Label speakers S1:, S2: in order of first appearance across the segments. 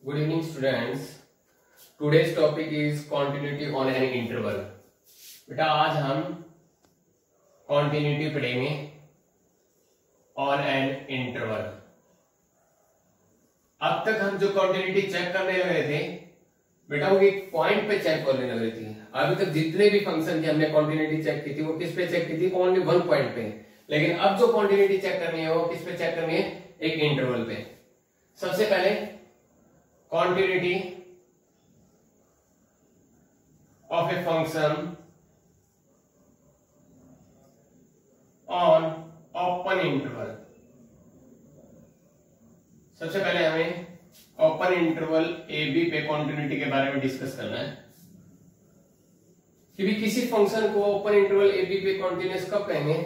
S1: Good evening students. Today's topic is continuity on an interval. बेटा आज हम continuity पढ़ेंगे on an interval. अब तक हम जो continuity चेक करने लगे थे बेटा वो एक पॉइंट पे चेक करने लगे थे। अभी तक जितने भी फंक्शन की हमने continuity चेक की थी वो किस पे चेक की थी? ओनली वन पॉइंट पे। लेकिन अब जो continuity चेक करनी है वो किस पे चेक करनी है? एक इंटरवल पे। सबसे पहले continuity of a function on open interval। सबसे पहले हमें ओपन इंटरवल ए बी पे कॉन्टिन्यूटी के बारे में डिस्कस करना है कि भी किसी फंक्शन को ओपन इंटरवल ए बी पे कॉन्टिन्यूअस कब कहेंगे?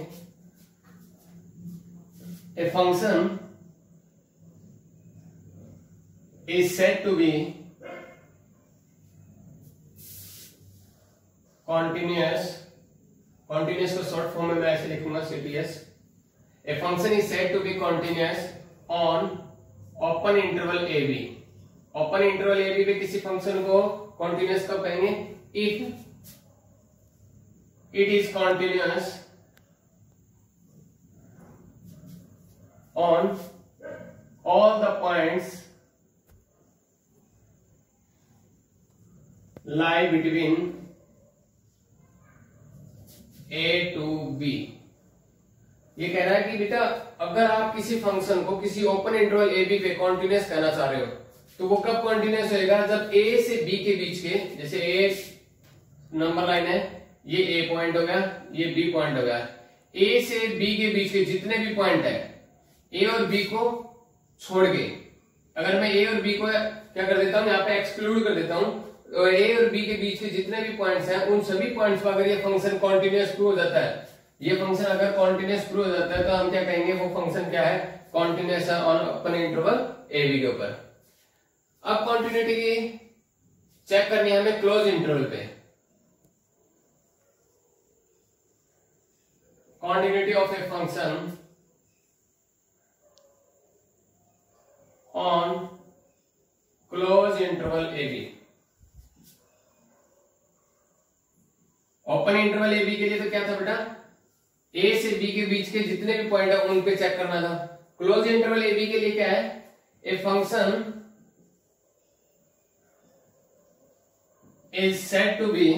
S1: A function is said to be continuous को शॉर्ट फॉर्म में मैं ऐसे लिखूंगा CTS। A function is said to be continuous on open interval A B. Open interval A B पे किसी फंक्शन को continuous कब कहेंगे? If it is continuous on all the points lie between A to B। ये कह रहा है कि बेटा अगर आप किसी फंक्शन को किसी ओपन इंटरवल ए बी पे कॉन्टिन्यूअस कहना चाह रहे हो तो वो कब कॉन्टिन्यूअस होएगा? जब A से B के बीच के, जैसे A नंबर लाइन है, ये A पॉइंट हो गया, ये B पॉइंट हो गया, A से B के बीच के जितने भी पॉइंट है A और B को छोड़ के, अगर मैं A और B को क्या कर देता हूं, यहाँ पे एक्सक्लूड कर देता हूं, और ए और बी के बीच के जितने भी पॉइंट्स हैं उन सभी पॉइंट्स पर अगर ये फंक्शन कॉन्टिन्यूअस प्रूव हो जाता है, ये फंक्शन अगर कॉन्टिन्यूअस प्रूव हो जाता है तो हम क्या कहेंगे? वो फंक्शन क्या है? कॉन्टिन्यूअस है on open interval A B के ऊपर। अब कॉन्टिन्यूटी की चेक करनी है हमें क्लोज इंटरवल पे। Continuity of a function on close interval A B. Open interval A B के लिए तो क्या था बेटा? ए से बी के बीच के जितने भी पॉइंट है उन पे चेक करना था। क्लोज इंटरवल ए बी के लिए क्या है? A function is said to be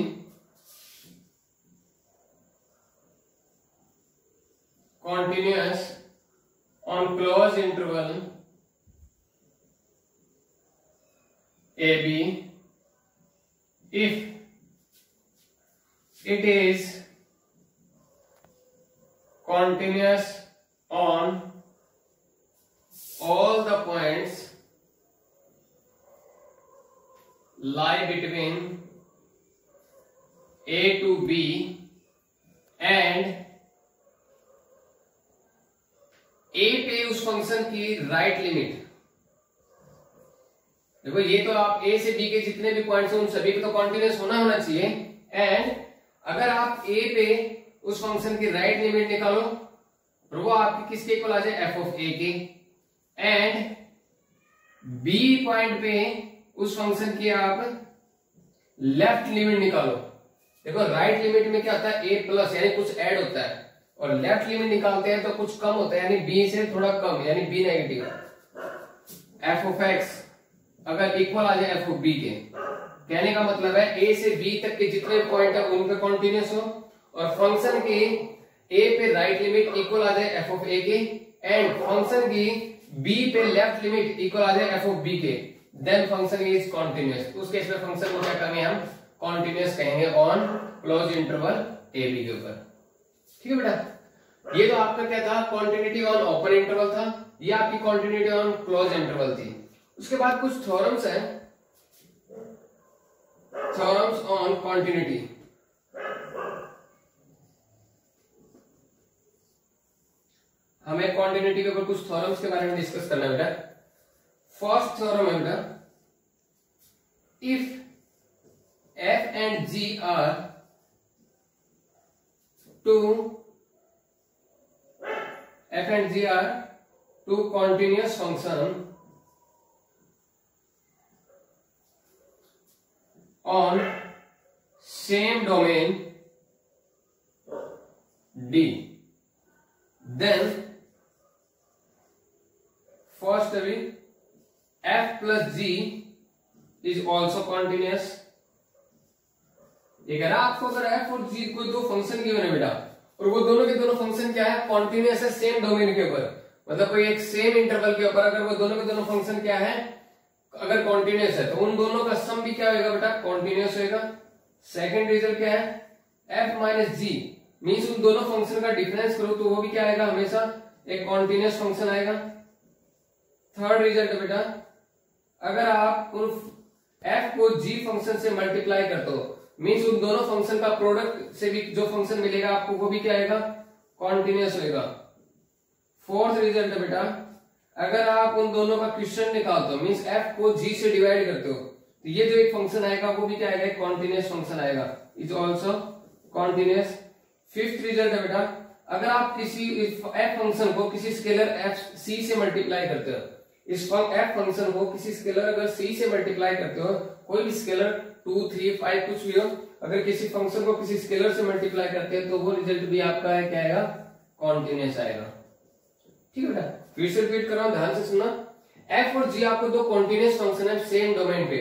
S1: continuous on close interval A B if it is continuous on all the points lie between A to B and A पे उस function की right limit. देखो ये तो आप A से B के जितने भी पॉइंट्स हैं उन सभी को तो कॉन्टिन्यूअस होना चाहिए। एंड अगर आप A पे उस फंक्शन की राइट लिमिट निकालो और वो आपकी किसके इक्वल आ जाए? f ऑफ A के। एंड B पॉइंट पे उस फंक्शन की आप लेफ्ट लिमिट निकालो। देखो राइट लिमिट में क्या होता है? A प्लस यानी कुछ ऐड होता है, और लेफ्ट लिमिट निकालते हैं तो कुछ कम होता है यानी B से थोड़ा कम यानी B negative. f of x अगर इक्वल आ जाए f ऑफ B के, कहने का मतलब है A से B तक के जितने पॉइंट है उन पे कॉन्टिन्यूअस हो, और फंक्शन की A पे राइट लिमिट इक्वल आ जाए f ऑफ A के, एंड फंक्शन की B पे लेफ्ट लिमिट इक्वल आ जाए f ऑफ B के, देन फंक्शन इज कॉन्टिन्यूअस। उस केस में फंक्शन को क्या कहेंगे? हम कॉन्टिन्यूअस कहेंगे on close interval A B के ऊपर। ठीक है बेटा, ये तो आपका क्या था? कॉन्टिन्यूटी ऑन ओपन इंटरवल था, ये आपकी कॉन्टिन्यूटी ऑन क्लोज इंटरवल थी। उसके बाद कुछ थ्योरम्स हैं, थ्योरम्स ऑन कॉन्टिन्यूटी। हमें कॉन्टिन्यूटी के ऊपर कुछ थ्योरम्स के बारे में डिस्कस करना है बेटा। फर्स्ट थ्योरम है बेटा, if f and g are two continuous function on same domain D, then firstly f plus g is also continuous। ये कह रहा आपको अगर f और g कोई दो फंक्शन गिवन है बेटा, और वो दोनों के दोनों फंक्शन क्या है, कॉन्टिन्यूस है सेम डोमेन के ऊपर, मतलब कोई एक सेम इंटरवल के ऊपर अगर वो दोनों के दोनों फंक्शन क्या है, अगर कॉन्टिन्यूस है तो उन दोनों का सम भी क्या होगा बेटा, कॉन्टिन्यूस होगा। सेकंड रिजल्ट क्या है, f माइनस जी मीन्स उन दोनों फंक्शन का डिफरेंस करो तो वो भी क्या आएगा, हमेशा एक कॉन्टिन्यूस फंक्शन आएगा। थर्ड रिजल्ट बेटा, अगर आप उन f को g फंक्शन से मल्टीप्लाई करते हो मीन्स उन दोनों फंक्शन का प्रोडक्ट से भी जो फंक्शन मिलेगा आपको वो भी क्या आएगा, कॉन्टिन्यूस होगा। फोर्थ रिजल्ट बेटा, अगर आप उन दोनों का क्वेश्चन निकालते हो मीन्स f को g से डिवाइड करते हो तो ये जो एक फंक्शन आएगा वो भी क्या आएगा, एक कॉन्टिन्यूस फंक्शन आएगा, is also continuous. Fifth result है बेटा, अगर आप किसी f फंक्शन को किसी स्केलर f c से मल्टीप्लाई करते हो, इस f फंक्शन को किसी स्केलर अगर c से मल्टीप्लाई करते हो, कोई भी स्केलर 2 3 5 कुछ भी हो, अगर किसी फंक्शन को किसी स्केलर से मल्टीप्लाई करते हैं तो वो रिजल्ट भी आपका है क्या आएगा, कॉन्टिन्यूस आएगा। ठीक है बेटा, फिर से रिपीट कर रहा हूं, ध्यान से सुनना। f और g आपको दो कॉन्टिन्यूस फंक्शन है सेम डोमेन पे,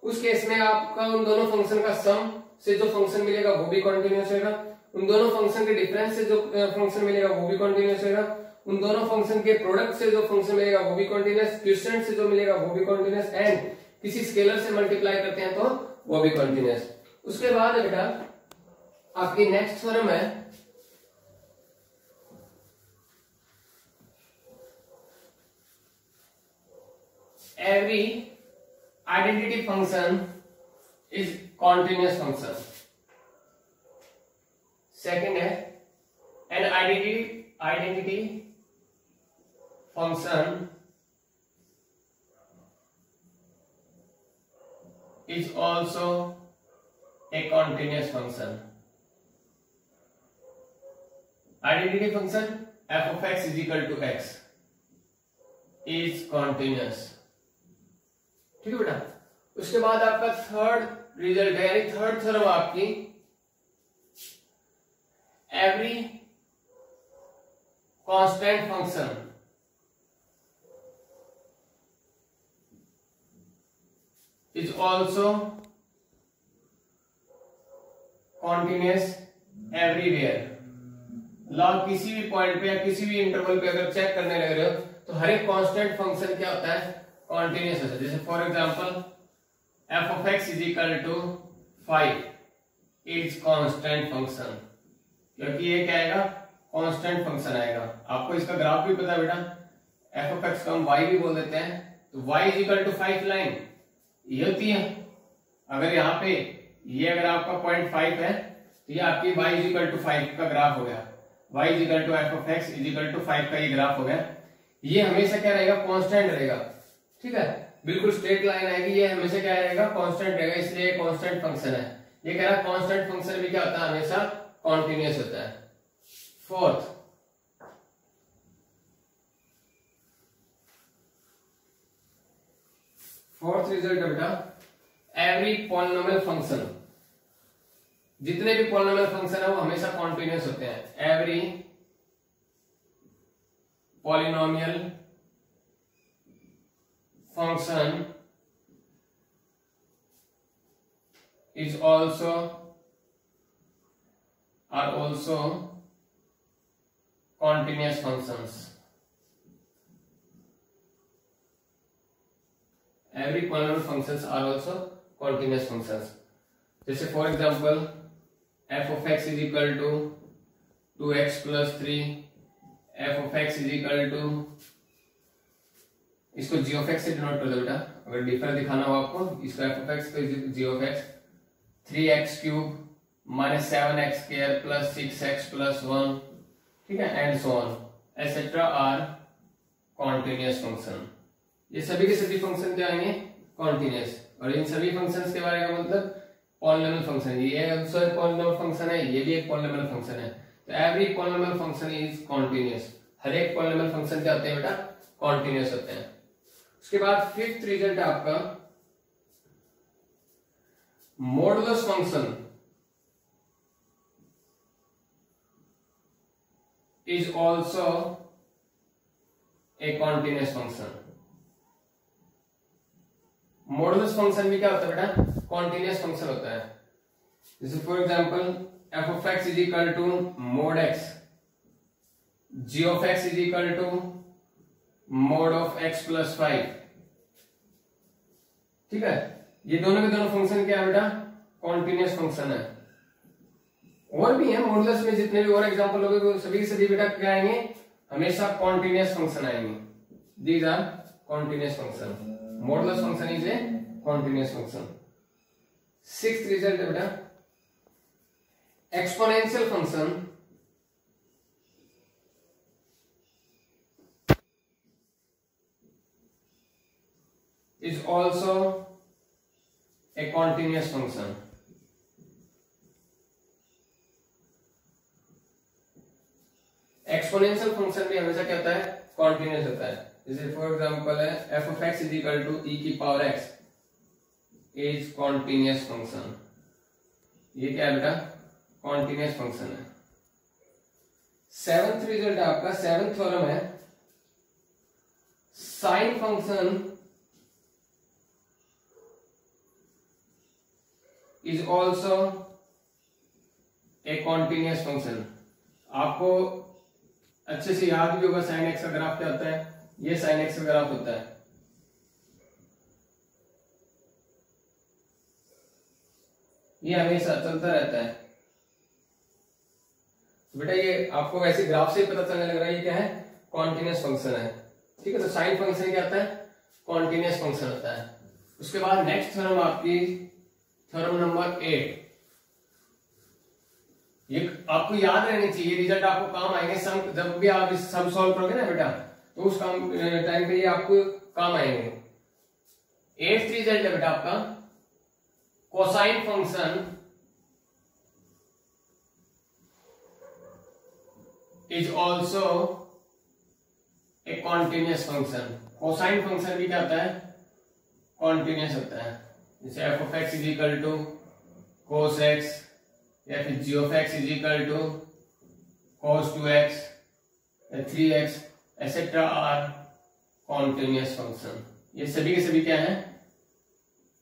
S1: उस केस में आपका उन दोनों फंक्शन का सम से जो फंक्शन मिलेगा वो भी कॉन्टिन्यूस होगा, उन दोनों फंक्शन के डिफरेंस से जो फंक्शन मिलेगा वो भी कॉन्टिन्यूस होगा, उन दोनों फंक्शन के प्रोडक्ट से जो फंक्शन मिलेगा वो भी कॉन्टिन्यूस, क्वोशिएंट से जो मिलेगा वो भी कॉन्टिन्यूस, एंड किसी स्केलर से मल्टीप्लाई करते हैं तो वो भी कॉन्टिन्यूस। उसके बाद बेटा आपकी नेक्स्ट थ्योरम है every identity function is continuous function। Second है an identity function is also a continuous function। identity function f of x is equal to x is continuous। ठीक है बेटा, उसके बाद आपका थर्ड रिजल्ट है, यानी थर्ड थ्योरम आपकी every constant function is also continuous everywhere. Log किसी भी पॉइंट पे या किसी भी इंटरवल पे अगर चेक करने लग रहे हो तो हर एक कांस्टेंट फंक्शन क्या होता है, कॉन्टिन्यूस होता है। जैसे for example f of x is equal to 5 is constant function, क्योंकि ये क्या आएगा, कांस्टेंट फंक्शन आएगा। आपको इसका ग्राफ भी पता है बेटा, f of x को हम y भी बोल देते हैं, तो y is equal to 5 line ये होती है। अगर यहाँ पे ये अगर आपका 0.5 है तो ये आपकी y is equal to 5 का ग्राफ हो गया, y is equal to f of x is equal to 5 का ये ग्राफ हो गया। ये हमेशा क्या रहेगा, कांस्टेंट रहेगा। ठीक है, बिल्कुल स्ट्रेट लाइन आएगी, ये हमेशा क्या रहेगा, कांस्टेंट रहेगा, इसलिए कांस्टेंट फंक्शन है। ये कह रहा है कांस्टेंट फंक्शन भी क्या होता है, हमेशा कॉन्टिन्यूस होता है। फोर्थ रिजल्ट है बेटा, एवरी पॉलिनोमियल फंक्शन, जितने भी पॉलिनोमियल फंक्शन है वो हमेशा कॉन्टिन्यूस होते हैं। Every polynomial function is also continuous functions। Every polynomial functions are also continuous functions। जैसे for example f of x is equal to 2x plus 3, f of x is equal to, इसको g of x से denote कर दो बेटा, अगर differ दिखाना हो आपको, इसको f of x तो g of x 3x cube minus 7x square plus 6x plus 1, ठीक है, and so on etcetera are continuous function. ये सभी के सभी फंक्शन क्या आएंगे, कॉन्टिन्यूस। और इन सभी फंक्शंस के बारे में मतलब पॉलिनोमियल फंक्शन, ये आल्सो एक पॉलिनोमियल फंक्शन है, ये भी एक पॉलिनोमियल फंक्शन है। तो every polynomial function is continuous. हर एक पॉलिनोमियल फंक्शन क्या होते हैं बेटा, कॉन्टिन्यूस होते हैं। उसके बाद फिफ्थ रिजल्ट आपका modulus function is also a continuous function. Modulus function भी क्या होता है बेटा? कॉन्टिन्यूस फंक्शन होता है। जैसे for example f of x is equal to mod x, g of x is equal to mod of x plus 5। ठीक है, ये दोनों के दोनों फंक्शन क्या है बेटा? कॉन्टिन्यूस फंक्शन है। और भी है मॉडुलस में जितने भी और एग्जांपल हो गए सभी के सभी बेटा क्या आएंगे? हमेशा कॉन्टिन्यूस फंक्शन आएंगे। These are continuous function. Modulus function is a continuous function. Sixth result है बेटा exponential function is also a continuous function। Exponential function भी हमेशा क्या होता है? कॉन्टिन्यूस होता है। जैसे फॉर एग्जांपल है F of x is equal to E की power x is continuous function. ये क्या है बेटा? कॉन्टिन्यूस फंक्शन है। सेवंथ रिजल्ट आपका, सेवंथ थ्योरम है sine function is also a continuous function। आपको अच्छे से याद भी होगा साइन एक्स का ग्राफ क्या होता है? ये साइन एक्स का ग्राफ होता है। ये हमेशा चलता रहता है। तो बेटा ये आपको वैसे ग्राफ से ही पता चलने लग रहा है ये क्या है? कॉन्टिन्यूस फंक्शन है। ठीक है, तो साइन फंक्शन क्या होता है? कॉन्टिन्यूस फंक्शन होता है। उसके बाद नेक्स्ट थ्योरम आपकी थ्योरम नंबर 8। ये आपको याद रहनी चाहिए, रिजल्ट आपको काम आएंगे सम, जब भी आप इस सम सॉल्व करोगे ना बेटा तो उस काम टाइम पे ये आपको काम आएंगे। 8th रिजल्ट है बेटा आपका cosine function is also a continuous function. Cosine function भी क्या होता है? कॉन्टिन्यूस होता है। जैसे F of x is equal to cos x या फिर G of x is equal to cos 2x या 3x etcetera are continuous function. ये सभी के सभी क्या है?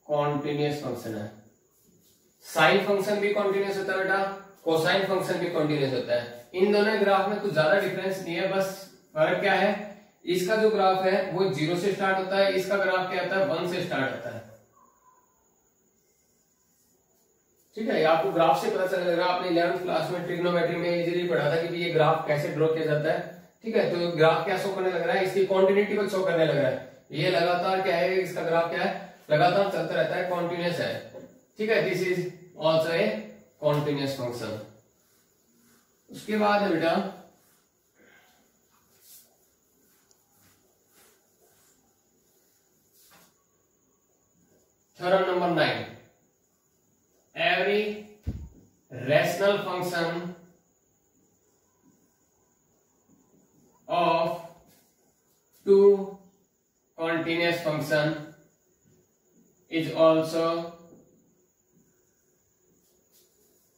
S1: कॉन्टिन्यूस फंक्शन है। साइन फंक्शन भी कॉन्टिन्यूस होता है बेटा, कोसाइन फंक्शन भी कॉन्टिन्यूस होता है। इन दोनों ग्राफ में कुछ ज्यादा डिफरेंस नहीं है, बस फर्क क्या है? इसका जो ग्राफ है वो 0 से स्टार्ट होता है, इसका ग्राफ क्या होता है? 1 से स्टार्ट होता है। ठीक है, आपको ग्राफ से पता चलने लगा। आपने 11th क्लास में ट्रिग्नोमेट्री में इजीली पढ़ा था कि ये ग्राफ कैसे ड्रॉ किया जाता है। ठीक है, तो ग्राफ क्या शो करने लग रहा है? इसकी कॉन्टिन्यूटी को शो करने लग रहा है। ये लगातार क्या है? इसका ग्राफ क्या है? लगातार चलता रहता है, कॉन्टिन्यूस है। ठीक है, this is also a continuous function. उसके बाद है बेटा theorem number 9। Every rational function of two continuous function is also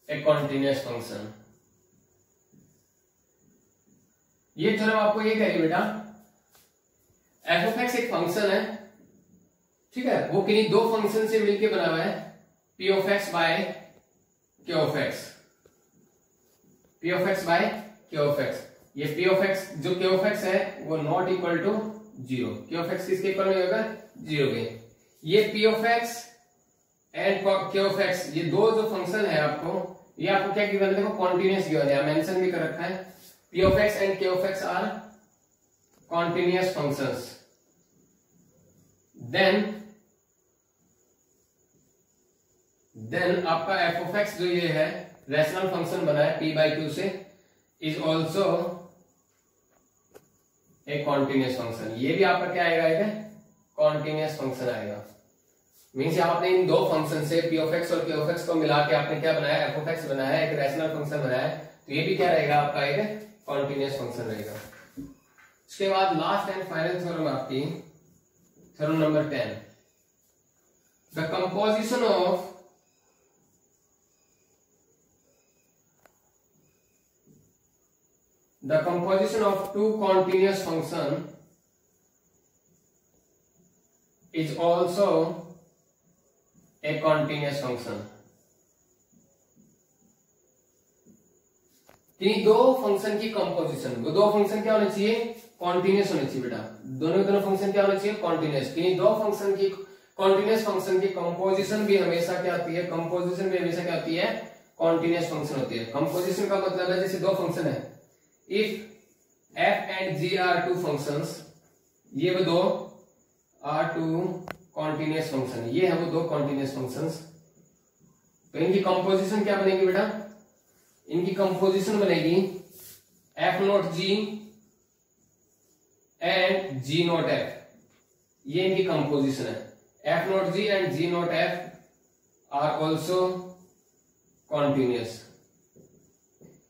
S1: a continuous function। ये थ्योरम आपको ये कह रही बेटा एफ ऑफ एक्स एक फंक्शन है। ठीक है, वो किन्हीं दो फंक्शन से मिलकर बना हुआ है, p of x by k of x. P of x by k of x. ये पी ऑफ एक्स जो के ऑफ एक्स है वो नॉट इक्वल टू 0। के ऑफ एक्स किसके इक्वल में होगा? 0 के। ये p of x and k of x ये दो जो फंक्शन है आपको, ये आपको क्या गिवन है? देखो कॉन्टिन्यूस गिवन है, मेंशन भी कर रखा है। P of x and k of x are continuous functions. Then आपका एफ ऑफ एक्स जो ये है रैशनल फंक्शन बना है p/q से, is also a continuous function. ये भी आपका क्या आएगा? एक कॉन्टिन्यूस फंक्शन आएगा। मीन्स आपने इन दो फंक्शन से पी ऑफ एक्स और के ऑफ एक्स को मिला के आपने क्या बनाया? एफ ऑफ एक्स बनाया, एक रैशनल फंक्शन बनाया। तो ये भी क्या रहेगा? आपका एक कॉन्टिन्यूस फंक्शन रहेगा। उसके बाद लास्ट एंड फाइनल थ्योरम आपकी theorem number 10। The composition of the composition of two continuous function is also a continuous function. किन्हीं दो फंक्शन की कंपोजिशन, वो दो फंक्शन क्या होने चाहिए, कॉन्टिन्यूअस होने चाहिए बेटा। दोनों के दोनों फंक्शन क्या होने चाहिए, कॉन्टिन्यूअस। किन्हीं दो फंक्शन की कॉन्टिन्यूअस फंक्शन की कंपोजिशन भी हमेशा क्या आती है, कंपोजिशन भी हमेशा क्या आती है, कॉन्टिन्यूअस फंक्शन होती है। कंपोजिशन का मतलब है जैसे दो फंक्शन है, if f and g are two functions, ये वो दो आर टू कॉन्टिन्यूअस फंक्शन, ये है वो दो कॉन्टिन्यूअस फंक्शंस, तो इनकी कंपोजिशन क्या बनेगी बेटा, इनकी कंपोजिशन बनेगी f not g and g not f, ये इनकी कंपोजिशन है। f not g and g not f are also continuous.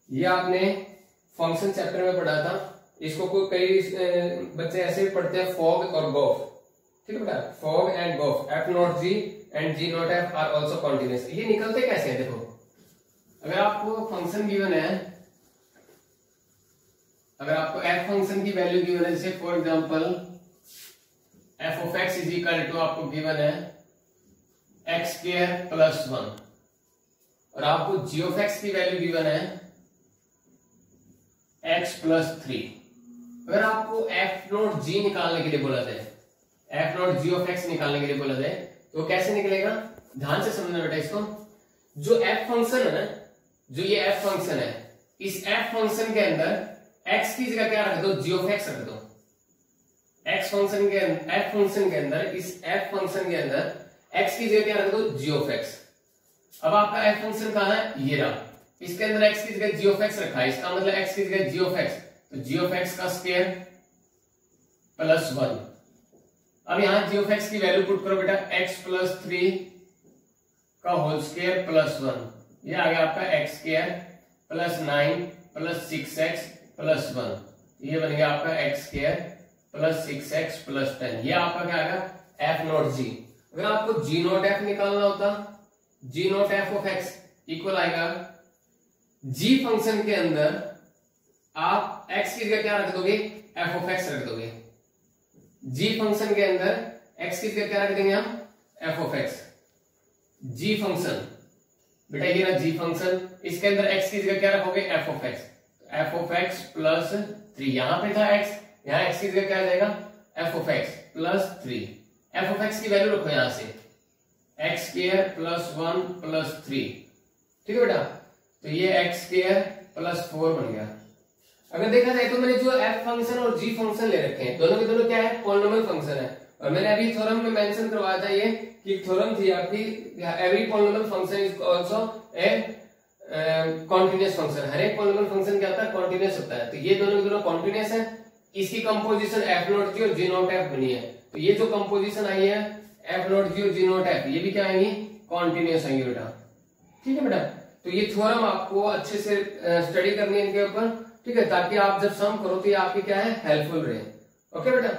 S1: ये आपने फंक्शन चैप्टर में पढ़ा था, इसको कोई कई बच्चे ऐसे भी पढ़ते हैं, फॉग और गोफ, ठीक है बेटा, fog and gof, f not g and g not f are also continuous. ये निकलते कैसे हैं, देखो अगर आपको फंक्शन गिवन है, अगर आपको f फंक्शन की वैल्यू गिवन है, जैसे for example f of x is equal to आपको गिवन है x स्क्वायर प्लस 1, और आपको g ऑफ x की वैल्यू गिवन है x प्लस 3। अगर आपको f नॉट g निकालने के लिए बोला जाए, f not g of x निकालने के लिए बोला जाए, तो कैसे निकलेगा, ध्यान से समझना बेटा इसको। जो f फंक्शन है ना, जो ये f फंक्शन है, इस f फंक्शन के अंदर x की जगह क्या रख दो, g ऑफ x रख दो। x फंक्शन के f फंक्शन के अंदर, इस f फंक्शन के अंदर x की जगह क्या रख दो, g ऑफ x। अब आपका f फंक्शन कहां है, ये रहा, इसके अंदर x की जगह g ऑफ x रखा है, इसका मतलब x की जगह g ऑफ x, तो g ऑफ x का स्क्वायर प्लस 1। अब यहां g ऑफ x की वैल्यू पुट करो बेटा, x प्लस 3 का होल स्क्वायर प्लस 1, ये आ गया आपका x square plus 9 plus 6x plus 1, ये बन गया आपका x square plus 6x plus 10, ये आपका क्या आएगा, f नॉट g। अगर आपको g नॉट f निकालना होता, g not f of x equal आएगा, g फंक्शन के अंदर आप x की जगह क्या रख दोगे, f ऑफ x रख दोगे। g फंक्शन के अंदर x की जगह क्या रख देंगे हम, f of x। g function बेटा ये ना g फंक्शन, इसके अंदर x की जगह क्या रखोगे, f of x, f of x plus 3, यहां पे था x, यहां x की जगह क्या आ जाएगा, f of x plus 3। f of x की वैल्यू रखो यहां से, x स्क्वायर प्लस 1 प्लस 3, ठीक है बेटा, तो ये x स्क्वायर प्लस 4 बन गया। अगर देखा जाए तो मैंने जो f फंक्शन और g फंक्शन ले रखे हैं, दोनों के दोनों क्या है, पॉलिनोमियल फंक्शन है। और मैंने अभी थ्योरम में मेंशन करवाया था, ये कि थ्योरम थी आपकी, every polynomial function is also a continuous function. हर एक पॉलिनोमियल फंक्शन क्या होता है, कॉन्टिन्यूअस होता है। तो ये दोनों के दोनों कॉन्टिन्यूअस है, इसकी कंपोजिशन f नॉट g और g नॉट f बनी है, तो ये जो कंपोजिशन आई है f नॉट g और g नॉट f, ये भी क्या आएंगी, कॉन्टिन्यूअस आएंगी बेटा, ठीक है बेटा। तो ये थ्योरम आपको अच्छे से स्टडी करनी है इनके ऊपर, ठीक है, ताकि आप जब सम करो तो ये आपके क्या है, हेल्पफुल रहे। ओके बेटा।